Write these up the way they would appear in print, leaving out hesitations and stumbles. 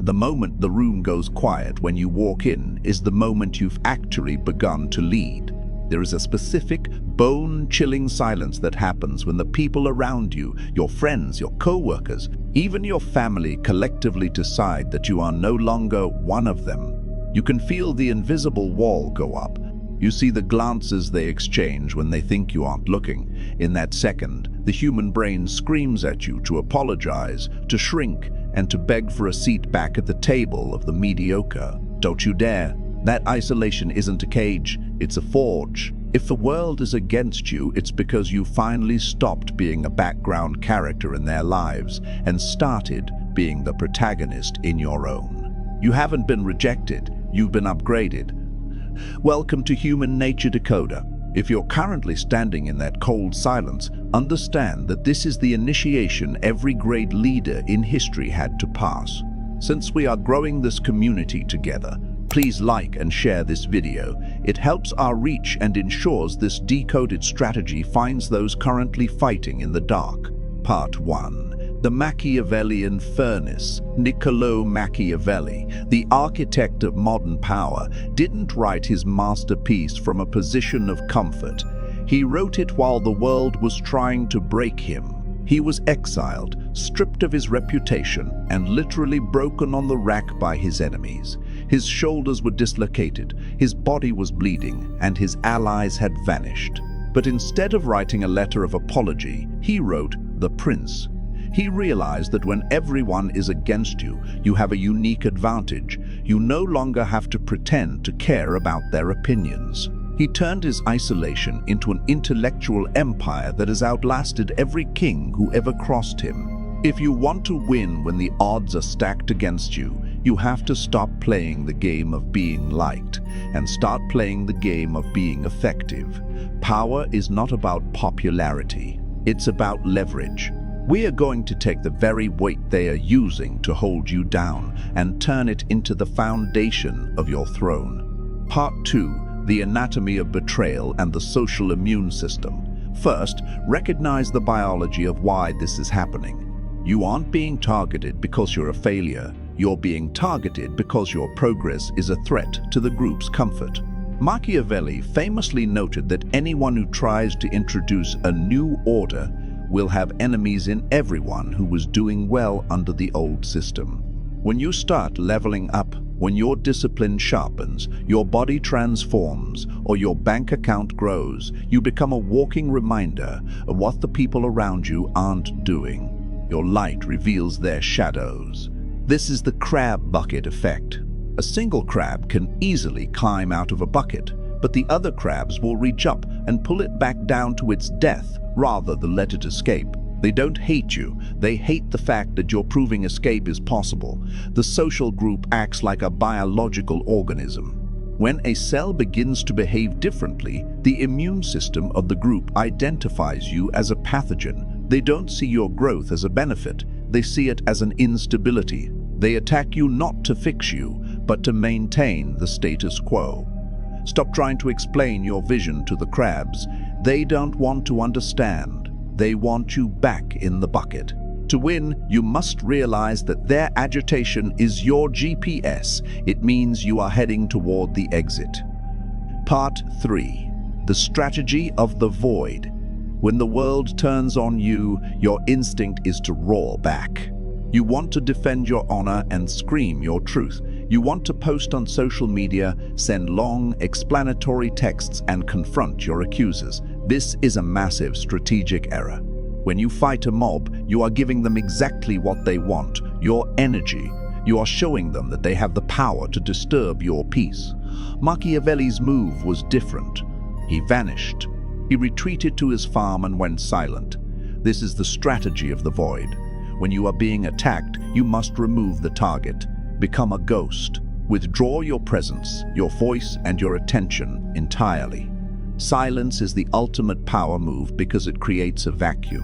The moment the room goes quiet when you walk in is the moment you've actually begun to lead. There is a specific, bone-chilling silence that happens when the people around you, your friends, your co-workers, even your family collectively decide that you are no longer one of them. You can feel the invisible wall go up. You see the glances they exchange when they think you aren't looking. In that second, the human brain screams at you to apologize, to shrink, and to beg for a seat back at the table of the mediocre. Don't you dare. That isolation isn't a cage, it's a forge. If the world is against you, it's because you finally stopped being a background character in their lives and started being the protagonist in your own. You haven't been rejected, you've been upgraded. Welcome to Human Nature Decoder. If you're currently standing in that cold silence, understand that this is the initiation every great leader in history had to pass. Since we are growing this community together, please like and share this video. It helps our reach and ensures this decoded strategy finds those currently fighting in the dark. Part 1. The Machiavellian Furnace. Niccolò Machiavelli, the architect of modern power, didn't write his masterpiece from a position of comfort. He wrote it while the world was trying to break him. He was exiled, stripped of his reputation, and literally broken on the rack by his enemies. His shoulders were dislocated, his body was bleeding, and his allies had vanished. But instead of writing a letter of apology, he wrote The Prince. He realized that when everyone is against you, you have a unique advantage. You no longer have to pretend to care about their opinions. He turned his isolation into an intellectual empire that has outlasted every king who ever crossed him. If you want to win when the odds are stacked against you, you have to stop playing the game of being liked and start playing the game of being effective. Power is not about popularity, it's about leverage. We are going to take the very weight they are using to hold you down and turn it into the foundation of your throne. Part 2. The anatomy of betrayal and the social immune system. First, recognize the biology of why this is happening. You aren't being targeted because you're a failure. You're being targeted because your progress is a threat to the group's comfort. Machiavelli famously noted that anyone who tries to introduce a new order will have enemies in everyone who was doing well under the old system. When you start leveling up, when your discipline sharpens, your body transforms, or your bank account grows, you become a walking reminder of what the people around you aren't doing. Your light reveals their shadows. This is the crab bucket effect. A single crab can easily climb out of a bucket, but the other crabs will reach up and pull it back down to its death rather than let it escape. They don't hate you, they hate the fact that you're proving escape is possible. The social group acts like a biological organism. When a cell begins to behave differently, the immune system of the group identifies you as a pathogen. They don't see your growth as a benefit, they see it as an instability. They attack you not to fix you, but to maintain the status quo. Stop trying to explain your vision to the crabs. They don't want to understand. They want you back in the bucket. To win, you must realize that their agitation is your GPS. It means you are heading toward the exit. Part 3. The Strategy of the Void. When the world turns on you, your instinct is to roar back. You want to defend your honor and scream your truth. You want to post on social media, send long, explanatory texts, and confront your accusers. This is a massive strategic error. When you fight a mob, you are giving them exactly what they want, your energy. You are showing them that they have the power to disturb your peace. Machiavelli's move was different. He vanished. He retreated to his farm and went silent. This is the strategy of the void. When you are being attacked, you must remove the target. Become a ghost. Withdraw your presence, your voice, and your attention entirely. Silence is the ultimate power move because it creates a vacuum.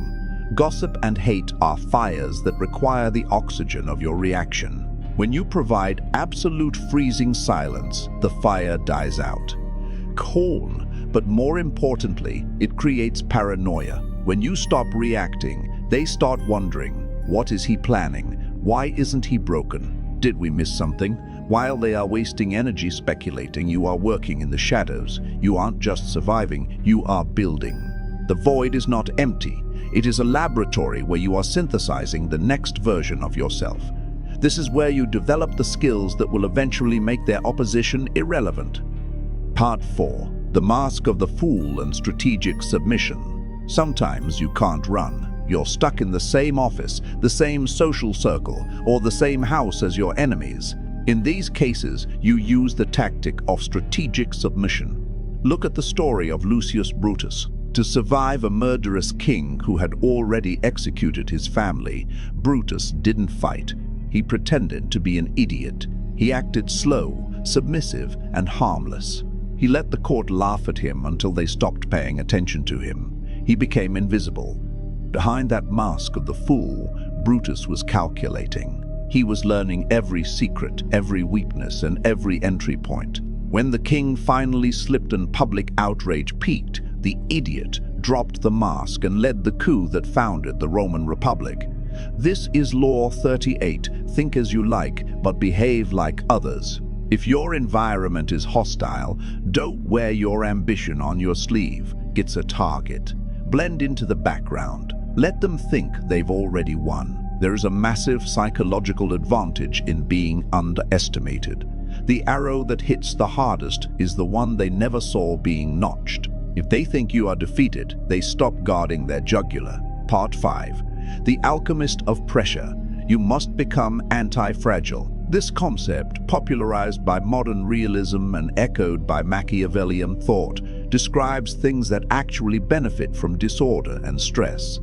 Gossip and hate are fires that require the oxygen of your reaction. When you provide absolute freezing silence, the fire dies out. Calm, but more importantly, it creates paranoia. When you stop reacting, they start wondering, what is he planning? Why isn't he broken? Did we miss something? While they are wasting energy speculating, you are working in the shadows. You aren't just surviving, you are building. The void is not empty. It is a laboratory where you are synthesizing the next version of yourself. This is where you develop the skills that will eventually make their opposition irrelevant. Part 4. The Mask of the Fool and Strategic Submission. Sometimes you can't run. You're stuck in the same office, the same social circle, or the same house as your enemies. In these cases, you use the tactic of strategic submission. Look at the story of Lucius Brutus. To survive a murderous king who had already executed his family, Brutus didn't fight. He pretended to be an idiot. He acted slow, submissive, and harmless. He let the court laugh at him until they stopped paying attention to him. He became invisible. Behind that mask of the fool, Brutus was calculating. He was learning every secret, every weakness, and every entry point. When the king finally slipped and public outrage peaked, the idiot dropped the mask and led the coup that founded the Roman Republic. This is Law 38. Think as you like, but behave like others. If your environment is hostile, don't wear your ambition on your sleeve. It's a target. Blend into the background. Let them think they've already won. There is a massive psychological advantage in being underestimated. The arrow that hits the hardest is the one they never saw being notched. If they think you are defeated, they stop guarding their jugular. Part 5. The Alchemist of Pressure. You must become anti-fragile. This concept, popularized by modern realism and echoed by Machiavellian thought, describes things that actually benefit from disorder and stress.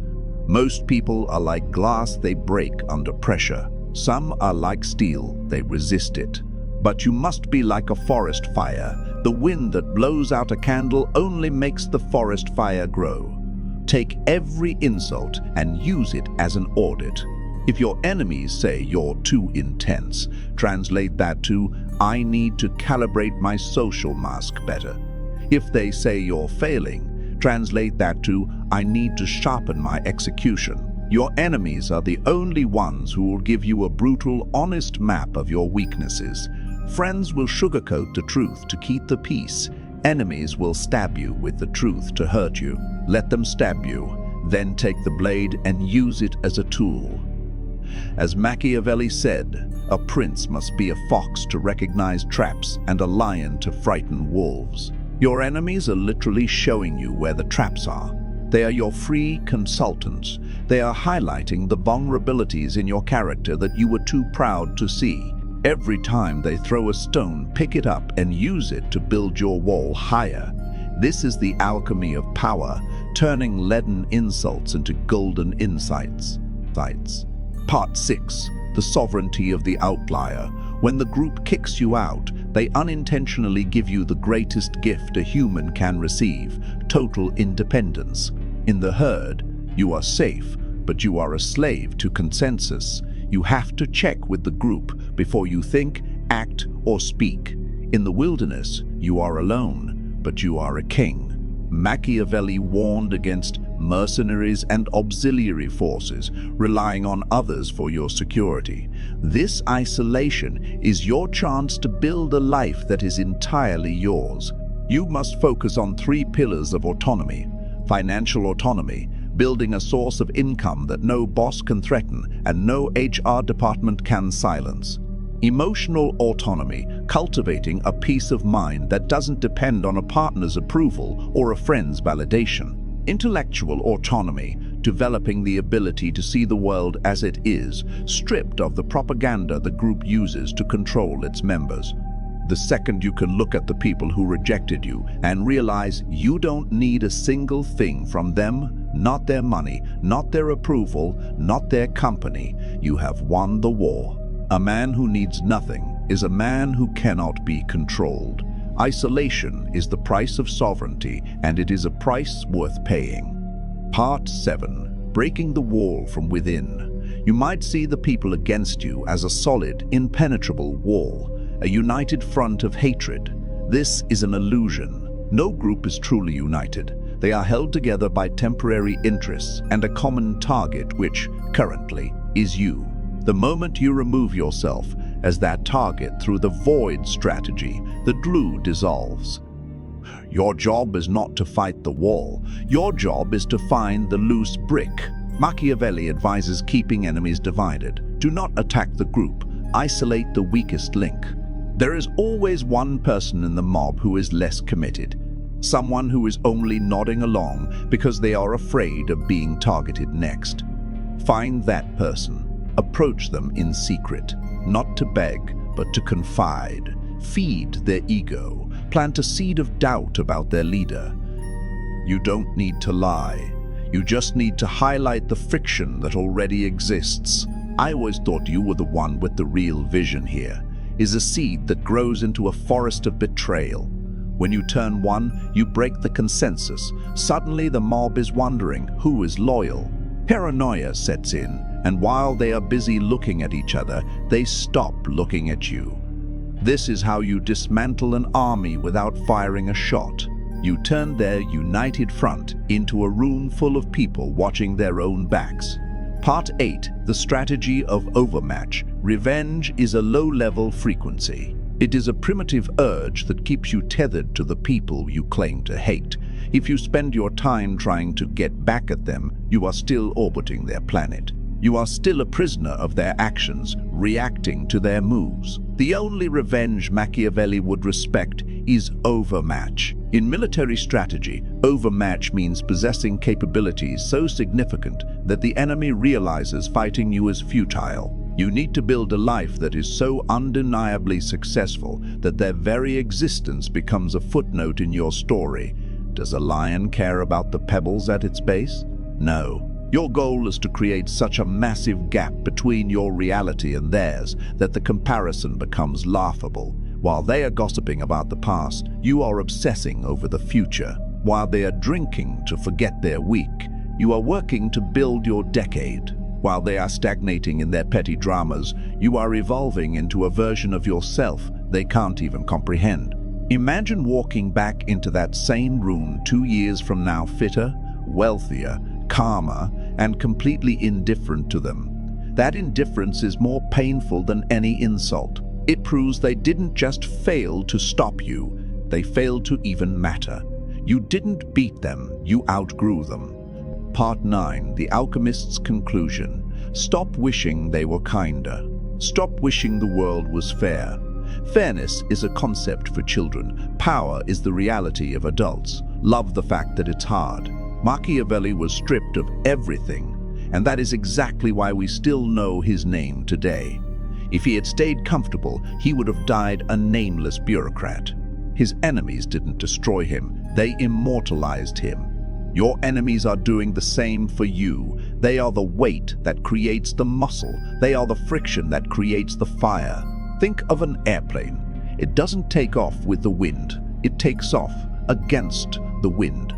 Most people are like glass, they break under pressure. Some are like steel, they resist it. But you must be like a forest fire. The wind that blows out a candle only makes the forest fire grow. Take every insult and use it as an audit. If your enemies say you're too intense, translate that to, I need to calibrate my social mask better. If they say you're failing, translate that to, I need to sharpen my execution. Your enemies are the only ones who will give you a brutal, honest map of your weaknesses. Friends will sugarcoat the truth to keep the peace. Enemies will stab you with the truth to hurt you. Let them stab you, then take the blade and use it as a tool. As Machiavelli said, a prince must be a fox to recognize traps and a lion to frighten wolves. Your enemies are literally showing you where the traps are. They are your free consultants. They are highlighting the vulnerabilities in your character that you were too proud to see. Every time they throw a stone, pick it up and use it to build your wall higher. This is the alchemy of power, turning leaden insults into golden insights. Part 6. The Sovereignty of the Outlier. When the group kicks you out, they unintentionally give you the greatest gift a human can receive: total independence. In the herd, you are safe, but you are a slave to consensus. You have to check with the group before you think, act, or speak. In the wilderness, you are alone, but you are a king. Machiavelli warned against mercenaries and auxiliary forces, relying on others for your security. This isolation is your chance to build a life that is entirely yours. You must focus on 3 pillars of autonomy: financial autonomy, building a source of income that no boss can threaten and no HR department can silence; emotional autonomy, cultivating a peace of mind that doesn't depend on a partner's approval or a friend's validation; intellectual autonomy, developing the ability to see the world as it is, stripped of the propaganda the group uses to control its members. The second you can look at the people who rejected you and realize you don't need a single thing from them, not their money, not their approval, not their company, you have won the war. A man who needs nothing is a man who cannot be controlled. Isolation is the price of sovereignty, and it is a price worth paying. Part 7. Breaking the wall from within. You might see the people against you as a solid, impenetrable wall, a united front of hatred. This is an illusion. No group is truly united. They are held together by temporary interests and a common target, which, currently, is you. The moment you remove yourself, as that target through the void strategy, the glue dissolves. Your job is not to fight the wall. Your job is to find the loose brick. Machiavelli advises keeping enemies divided. Do not attack the group. Isolate the weakest link. There is always one person in the mob who is less committed. Someone who is only nodding along because they are afraid of being targeted next. Find that person. Approach them in secret, not to beg, but to confide. Feed their ego. Plant a seed of doubt about their leader. You don't need to lie. You just need to highlight the friction that already exists. I always thought you were the one with the real vision here. Is a seed that grows into a forest of betrayal. When you turn one, you break the consensus. Suddenly the mob is wondering who is loyal. Paranoia sets in, and while they are busy looking at each other, they stop looking at you. This is how you dismantle an army without firing a shot. You turn their united front into a room full of people watching their own backs. Part 8, the Strategy of Overmatch. Revenge is a low-level frequency. It is a primitive urge that keeps you tethered to the people you claim to hate. If you spend your time trying to get back at them, you are still orbiting their planet. You are still a prisoner of their actions, reacting to their moves. The only revenge Machiavelli would respect is overmatch. In military strategy, overmatch means possessing capabilities so significant that the enemy realizes fighting you is futile. You need to build a life that is so undeniably successful that their very existence becomes a footnote in your story. Does a lion care about the pebbles at its base? No. Your goal is to create such a massive gap between your reality and theirs that the comparison becomes laughable. While they are gossiping about the past, you are obsessing over the future. While they are drinking to forget their week, you are working to build your decade. While they are stagnating in their petty dramas, you are evolving into a version of yourself they can't even comprehend. Imagine walking back into that same room 2 years from now, fitter, wealthier, calmer, and completely indifferent to them. That indifference is more painful than any insult. It proves they didn't just fail to stop you, they failed to even matter. You didn't beat them, you outgrew them. Part 9, the Alchemist's conclusion. Stop wishing they were kinder. Stop wishing the world was fair. Fairness is a concept for children. Power is the reality of adults. Love the fact that it's hard. Machiavelli was stripped of everything, and that is exactly why we still know his name today. If he had stayed comfortable, he would have died a nameless bureaucrat. His enemies didn't destroy him, they immortalized him. Your enemies are doing the same for you. They are the weight that creates the muscle. They are the friction that creates the fire. Think of an airplane. It doesn't take off with the wind. It takes off against the wind.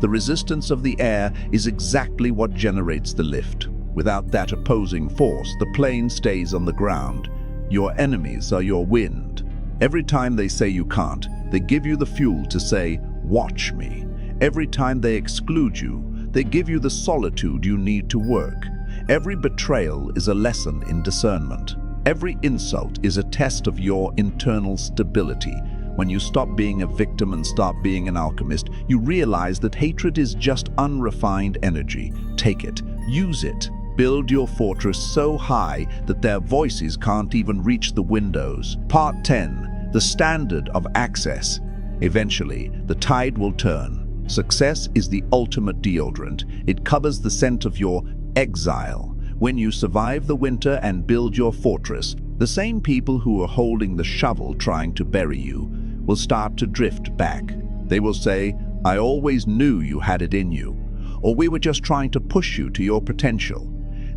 The resistance of the air is exactly what generates the lift. Without that opposing force, the plane stays on the ground. Your enemies are your wind. Every time they say you can't, they give you the fuel to say, "Watch me." Every time they exclude you, they give you the solitude you need to work. Every betrayal is a lesson in discernment. Every insult is a test of your internal stability. When you stop being a victim and start being an alchemist, you realize that hatred is just unrefined energy. Take it, use it. Build your fortress so high that their voices can't even reach the windows. Part 10, the standard of access. Eventually, the tide will turn. Success is the ultimate deodorant. It covers the scent of your exile. When you survive the winter and build your fortress, the same people who are holding the shovel trying to bury you will start to drift back. They will say, "I always knew you had it in you," or "We were just trying to push you to your potential."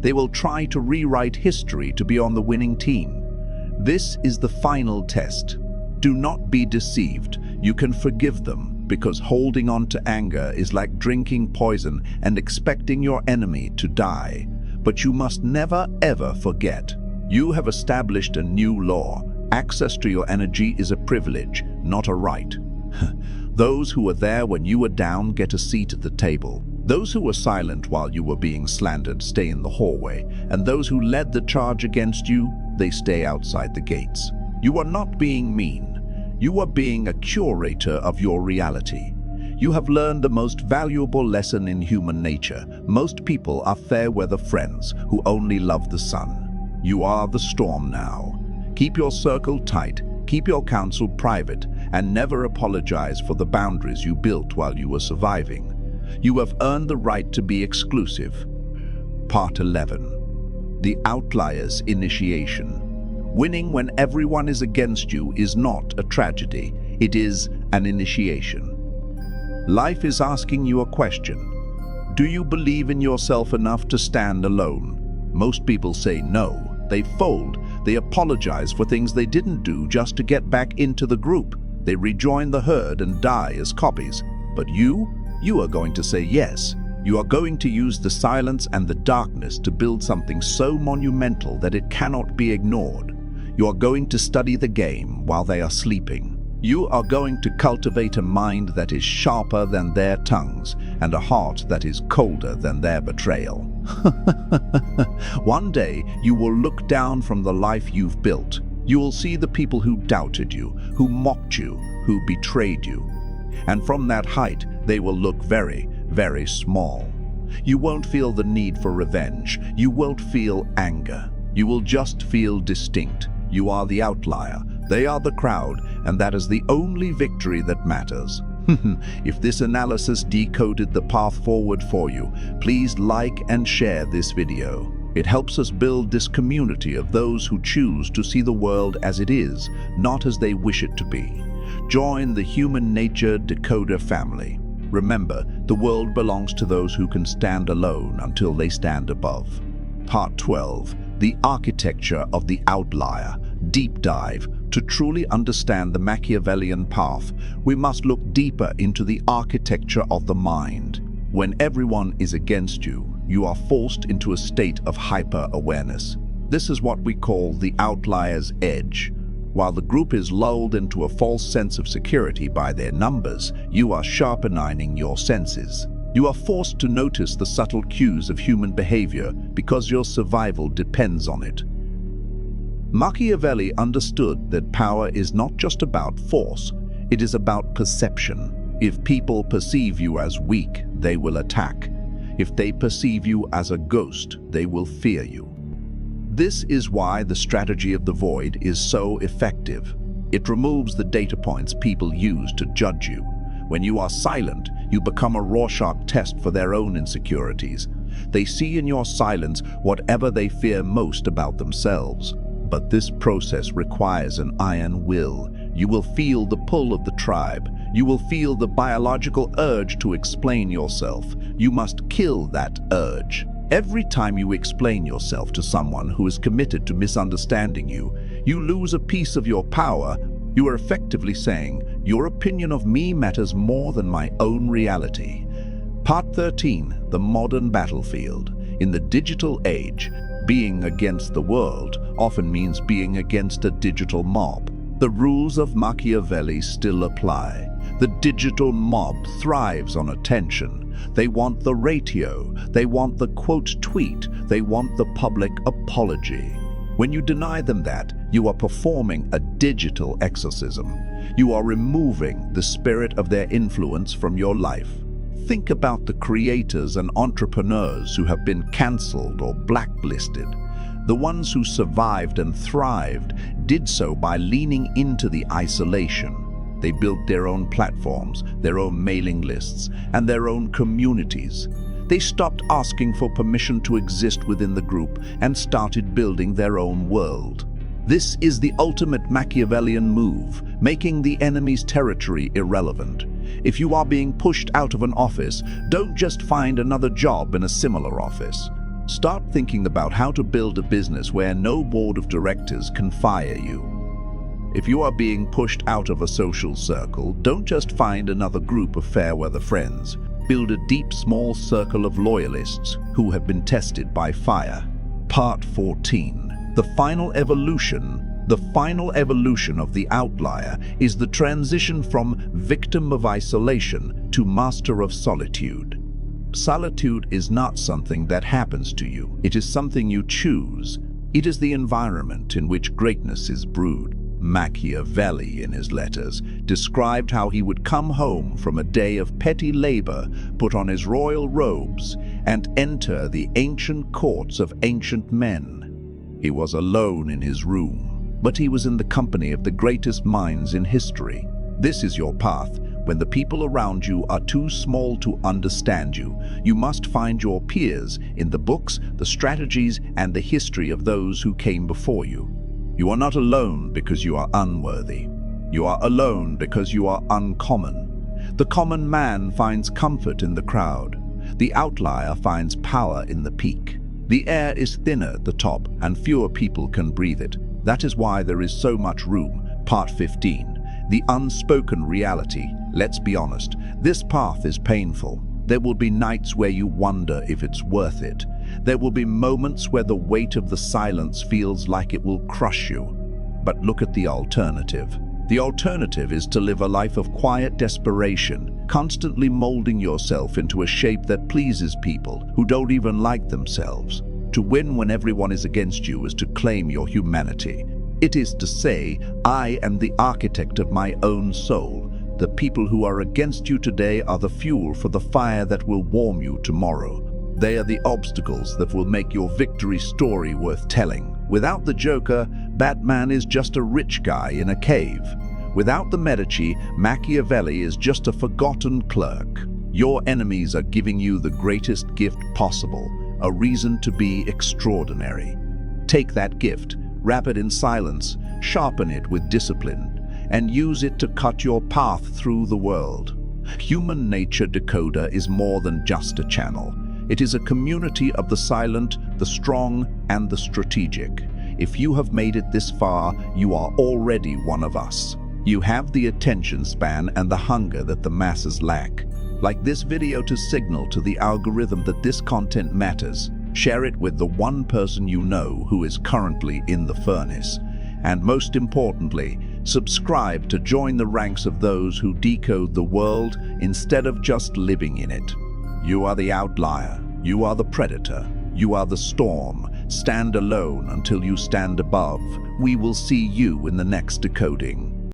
They will try to rewrite history to be on the winning team. This is the final test. Do not be deceived. You can forgive them, because holding on to anger is like drinking poison and expecting your enemy to die. But you must never ever forget. You have established a new law. Access to your energy is a privilege, not a right. Those who were there when you were down get a seat at the table. Those who were silent while you were being slandered stay in the hallway, and those who led the charge against you they stay outside the gates. You are not being mean. You are being a curator of your reality. You have learned the most valuable lesson in human nature. Most people are fair-weather friends who only love the sun. You are the storm now. Keep your circle tight, keep your counsel private, and never apologize for the boundaries you built while you were surviving. You have earned the right to be exclusive. Part 11. The Outlier's Initiation. Winning when everyone is against you is not a tragedy. It is an initiation. Life is asking you a question. Do you believe in yourself enough to stand alone? Most people say no. They fold. They apologize for things they didn't do just to get back into the group. They rejoin the herd and die as copies. But you are going to say yes. You are going to use the silence and the darkness to build something so monumental that it cannot be ignored. You are going to study the game while they are sleeping. You are going to cultivate a mind that is sharper than their tongues and a heart that is colder than their betrayal. One day, you will look down from the life you've built. You will see the people who doubted you, who mocked you, who betrayed you. And from that height, they will look very, very small. You won't feel the need for revenge. You won't feel anger. You will just feel distinct. You are the outlier. They are the crowd, and that is the only victory that matters. If this analysis decoded the path forward for you, please like and share this video. It helps us build this community of those who choose to see the world as it is, not as they wish it to be. Join the Human Nature Decoder family. Remember, the world belongs to those who can stand alone until they stand above. Part 12. The Architecture of the Outlier. Deep dive. To truly understand the Machiavellian path, we must look deeper into the architecture of the mind. When everyone is against you, you are forced into a state of hyper-awareness. This is what we call the outlier's edge. While the group is lulled into a false sense of security by their numbers, you are sharpening your senses. You are forced to notice the subtle cues of human behavior because your survival depends on it. Machiavelli understood that power is not just about force, it is about perception. If people perceive you as weak, they will attack. If they perceive you as a ghost, they will fear you. This is why the strategy of the void is so effective. It removes the data points people use to judge you. When you are silent, you become a Rorschach test for their own insecurities. They see in your silence whatever they fear most about themselves. But this process requires an iron will. You will feel the pull of the tribe. You will feel the biological urge to explain yourself. You must kill that urge. Every time you explain yourself to someone who is committed to misunderstanding you, you lose a piece of your power. You are effectively saying, your opinion of me matters more than my own reality. Part 13. The Modern Battlefield. In the digital age, being against the world often means being against a digital mob. The rules of Machiavelli still apply. The digital mob thrives on attention. They want the ratio. They want the quote tweet. They want the public apology. When you deny them that, you are performing a digital exorcism. You are removing the spirit of their influence from your life. Think about the creators and entrepreneurs who have been cancelled or blacklisted. The ones who survived and thrived did so by leaning into the isolation. They built their own platforms, their own mailing lists, and their own communities. They stopped asking for permission to exist within the group and started building their own world. This is the ultimate Machiavellian move, making the enemy's territory irrelevant. If you are being pushed out of an office, don't just find another job in a similar office. Start thinking about how to build a business where no board of directors can fire you. If you are being pushed out of a social circle, don't just find another group of fair-weather friends. Build a deep, small circle of loyalists who have been tested by fire. Part 14. The final evolution. The final evolution of the outlier is the transition from victim of isolation to master of solitude. Solitude is not something that happens to you. It is something you choose. It is the environment in which greatness is brewed. Machiavelli, in his letters, described how he would come home from a day of petty labor, put on his royal robes, and enter the ancient courts of ancient men. He was alone in his room, but he was in the company of the greatest minds in history. This is your path. When the people around you are too small to understand you, you must find your peers in the books, the strategies, and the history of those who came before you. You are not alone because you are unworthy. You are alone because you are uncommon. The common man finds comfort in the crowd. The outlier finds power in the peak. The air is thinner at the top and fewer people can breathe it. That is why there is so much room. Part 15. The Unspoken Reality. Let's be honest, this path is painful. There will be nights where you wonder if it's worth it. There will be moments where the weight of the silence feels like it will crush you. But look at the alternative. The alternative is to live a life of quiet desperation, constantly molding yourself into a shape that pleases people who don't even like themselves. To win when everyone is against you is to claim your humanity. It is to say, I am the architect of my own soul. The people who are against you today are the fuel for the fire that will warm you tomorrow. They are the obstacles that will make your victory story worth telling. Without the Joker, Batman is just a rich guy in a cave. Without the Medici, Machiavelli is just a forgotten clerk. Your enemies are giving you the greatest gift possible, a reason to be extraordinary. Take that gift, wrap it in silence, sharpen it with discipline, and use it to cut your path through the world. Human Nature Decoder is more than just a channel. It is a community of the silent, the strong, and the strategic. If you have made it this far, you are already one of us. You have the attention span and the hunger that the masses lack. Like this video to signal to the algorithm that this content matters. Share it with the one person you know who is currently in the furnace. And most importantly, subscribe to join the ranks of those who decode the world instead of just living in it. You are the outlier. You are the predator. You are the storm. Stand alone until you stand above. We will see you in the next decoding.